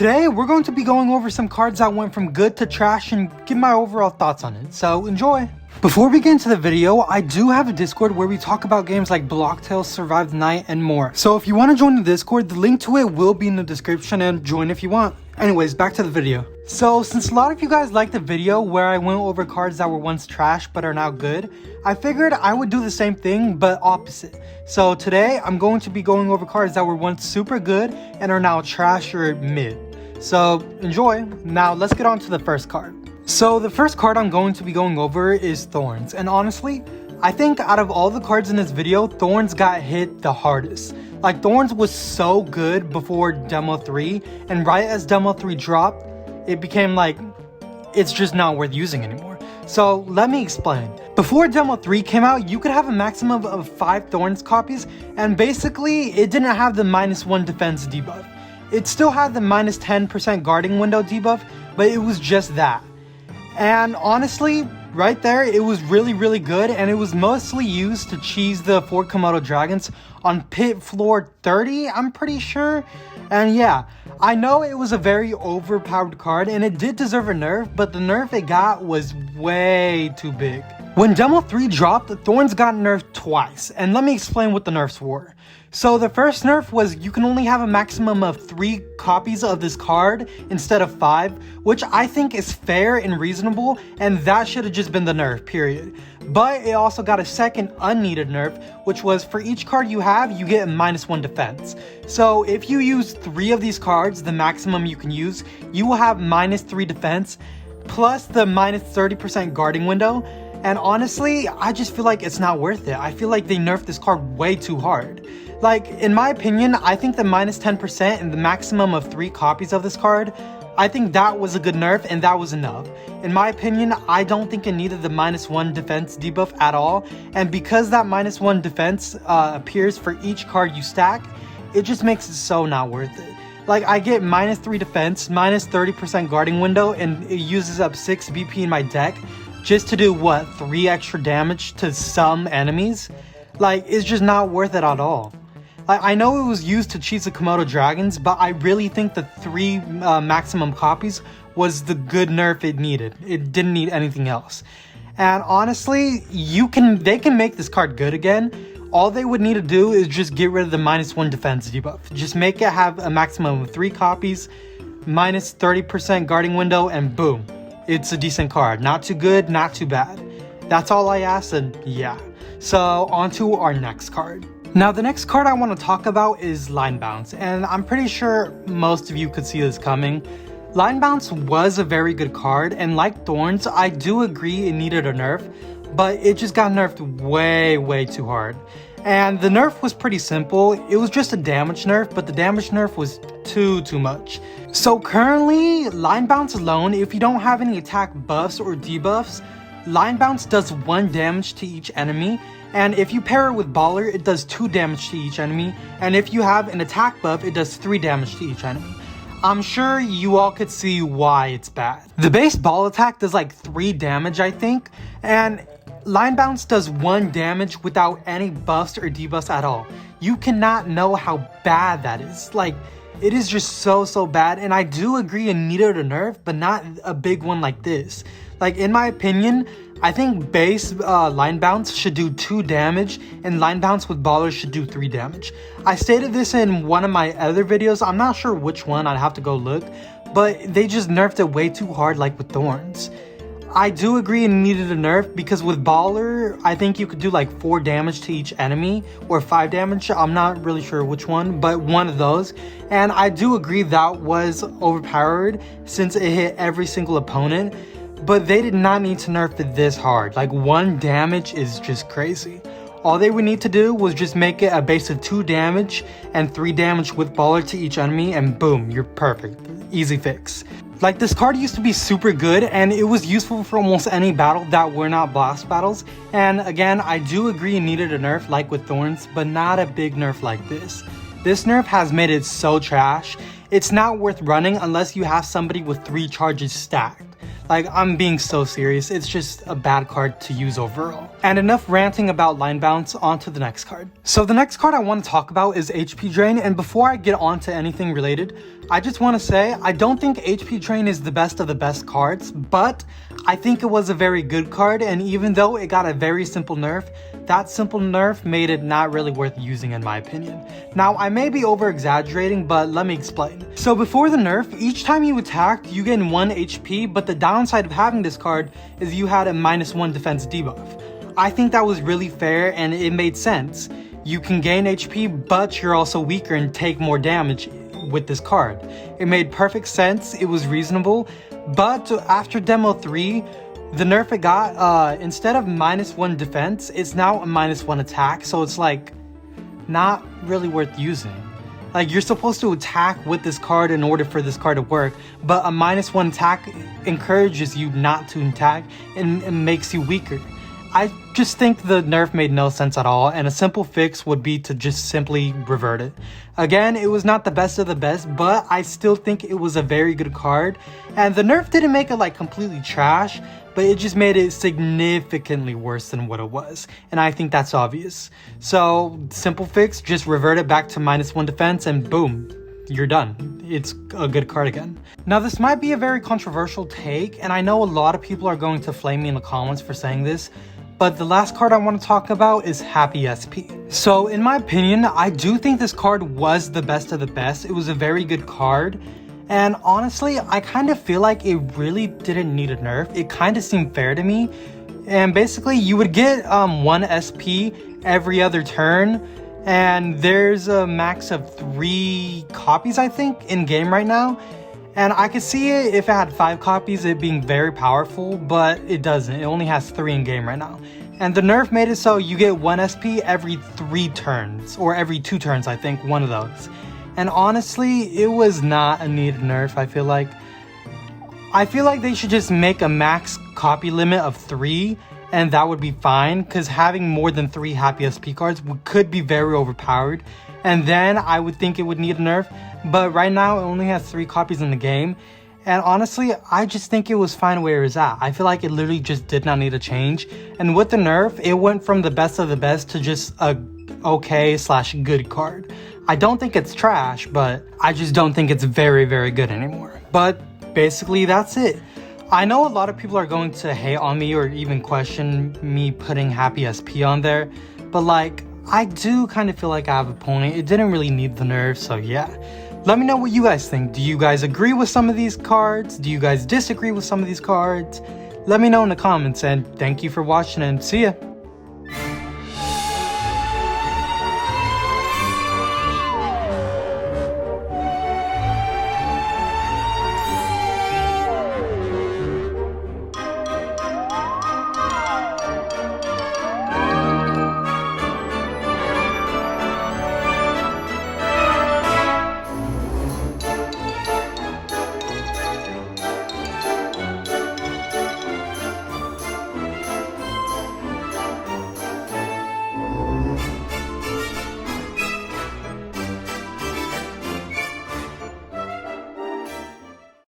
Today, we're going to be going over some cards that went from good to trash and give my overall thoughts on it, so enjoy! Before we get into the video, I do have a Discord where we talk about games like Blocktail, Survive the Night, and more. So if you want to join the Discord, the link to it will be in the description and join if you want. Anyways, back to the video. So since a lot of you guys liked the video where I went over cards that were once trash but are now good, I figured I would do the same thing but opposite. So today I'm going to be going over cards that were once super good and are now trash or mid. So enjoy. Now let's get on to the first card. So the first card I'm going to be going over is Thorns, and honestly, I think out of all the cards in this video, Thorns got hit the hardest. Like, Thorns was so good before Demo 3, and right as Demo 3 dropped, it became like, it's just not worth using anymore. So let me explain. Before Demo 3 came out, you could have a maximum of 5 Thorns copies, and basically, it didn't have the -1 defense debuff. It still had the -10% guarding window debuff, but it was just that. And honestly, right there, it was really good, and it was mostly used to cheese the 4 Komodo dragons on pit floor 30, I'm pretty sure. And yeah, I know it was a very overpowered card, and it did deserve a nerf, but the nerf it got was way too big. When Demo 3 dropped, Thorns got nerfed twice, and let me explain what the nerfs were. So the first nerf was you can only have a maximum of 3 copies of this card instead of 5, which I think is fair and reasonable, and that should have just been the nerf, period. But it also got a second unneeded nerf, which was for each card you have, you get a -1 defense. So if you use 3 of these cards, the maximum you can use, you will have -3 defense, plus the -30% guarding window. And honestly, I just feel like it's not worth it. I feel like they nerfed this card way too hard. Like, in my opinion, I think the -10% and the maximum of 3 copies of this card, I think that was a good nerf and that was enough. In my opinion, I don't think it needed the -1 defense debuff at all. And because that -1 defense appears for each card you stack, it just makes it so not worth it. Like, I get -3 defense, -30% guarding window, and it uses up 6 BP in my deck just to do, what, 3 extra damage to some enemies? Like, it's just not worth it at all. Like, I know it was used to cheese the Komodo dragons, but I really think the 3 maximum copies was the good nerf it needed. It didn't need anything else. And honestly, they can make this card good again. All they would need to do is just get rid of the -1 defense debuff. Just make it have a maximum of 3 copies, -30% guarding window, and boom. It's a decent card. Not too good, not too bad. That's all I asked, and yeah. So on to our next card. Now the next card I want to talk about is Line Bounce, and I'm pretty sure most of you could see this coming. Line Bounce was a very good card, and like Thorns, I do agree it needed a nerf, but it just got nerfed way too hard. And the nerf was pretty simple. It was just a damage nerf, but the damage nerf was too much. So currently, Line Bounce alone, if you don't have any attack buffs or debuffs, Line Bounce does 1 damage to each enemy, and if you pair it with Baller, it does 2 damage to each enemy, and if you have an attack buff, it does 3 damage to each enemy. I'm sure you all could see why it's bad. The base ball attack does like 3 damage, I think, and Line Bounce does 1 damage without any buffs or debuffs at all. You cannot know how bad that is. Like, it is just so bad, and I do agree it needed a nerf, but not a big one like this. Like, in my opinion, I think base Line Bounce should do 2 damage, and Line Bounce with Baller should do 3 damage. I stated this in one of my other videos. I'm not sure which one, I'd have to go look, but they just nerfed it way too hard like with Thorns. I do agree it needed a nerf because with Baller, I think you could do like 4 damage to each enemy or 5 damage. I'm not really sure which one, but one of those. And I do agree that was overpowered since it hit every single opponent, but they did not need to nerf it this hard. Like, 1 damage is just crazy. All they would need to do was just make it a base of 2 damage and 3 damage with Baller to each enemy, and boom, you're perfect. Easy fix. Like, this card used to be super good, and it was useful for almost any battle that were not blast battles. And again, I do agree it needed a nerf like with Thorns, but not a big nerf like this. This nerf has made it so trash, it's not worth running unless you have somebody with 3 charges stacked. Like, I'm being so serious. It's just a bad card to use overall. And enough ranting about line bounce, on to the next card. So the next card I want to talk about is HP Drain, and before I get on to anything related, I just want to say I don't think HP Drain is the best of the best cards, but I think it was a very good card, and even though it got a very simple nerf, that simple nerf made it not really worth using in my opinion. Now, I may be over exaggerating, but let me explain. So before the nerf, each time you attacked, you gain 1 HP, but the downside of having this card is you had a -1 defense debuff. I think that was really fair and it made sense. You can gain HP, but you're also weaker and take more damage with this card. It made perfect sense, it was reasonable, but after Demo 3, the nerf it got, instead of -1 defense, it's now a -1 attack, so it's like, not really worth using. Like, you're supposed to attack with this card in order for this card to work, but a -1 attack encourages you not to attack and makes you weaker. I just think the nerf made no sense at all, and a simple fix would be to just simply revert it. Again, it was not the best of the best, but I still think it was a very good card, and the nerf didn't make it like completely trash, but it just made it significantly worse than what it was, and I think that's obvious. So, simple fix, just revert it back to -1 defense, and boom, you're done. It's a good card again. Now, this might be a very controversial take, and I know a lot of people are going to flame me in the comments for saying this, but the last card I want to talk about is Happy SP. So, in my opinion, I do think this card was the best of the best. It was a very good card. And honestly, I kind of feel like it really didn't need a nerf. It kind of seemed fair to me. And basically, you would get 1 SP every other turn. And there's a max of 3 copies, I think, in game right now. And I could see it if it had 5 copies, it being very powerful, but it doesn't. It only has 3 in game right now. And the nerf made it so you get 1 SP every 3 turns, or every 2 turns, I think, one of those. And honestly, it was not a needed nerf, I feel like. I feel like they should just make a max copy limit of 3, and that would be fine, because having more than 3 Happy SP cards could be very overpowered. And then I would think it would need a nerf, but right now it only has 3 copies in the game. And honestly, I just think it was fine where it's at. I feel like it literally just did not need a change. And with the nerf, it went from the best of the best to just a okay/good card. I don't think it's trash, but I just don't think it's very, very good anymore. But basically, that's it. I know a lot of people are going to hate on me or even question me putting Happy SP on there, but like, I do kind of feel like I have a point. It didn't really need the nerf, so yeah. Let me know what you guys think. Do you guys agree with some of these cards? Do you guys disagree with some of these cards? Let me know in the comments, and thank you for watching, and see ya!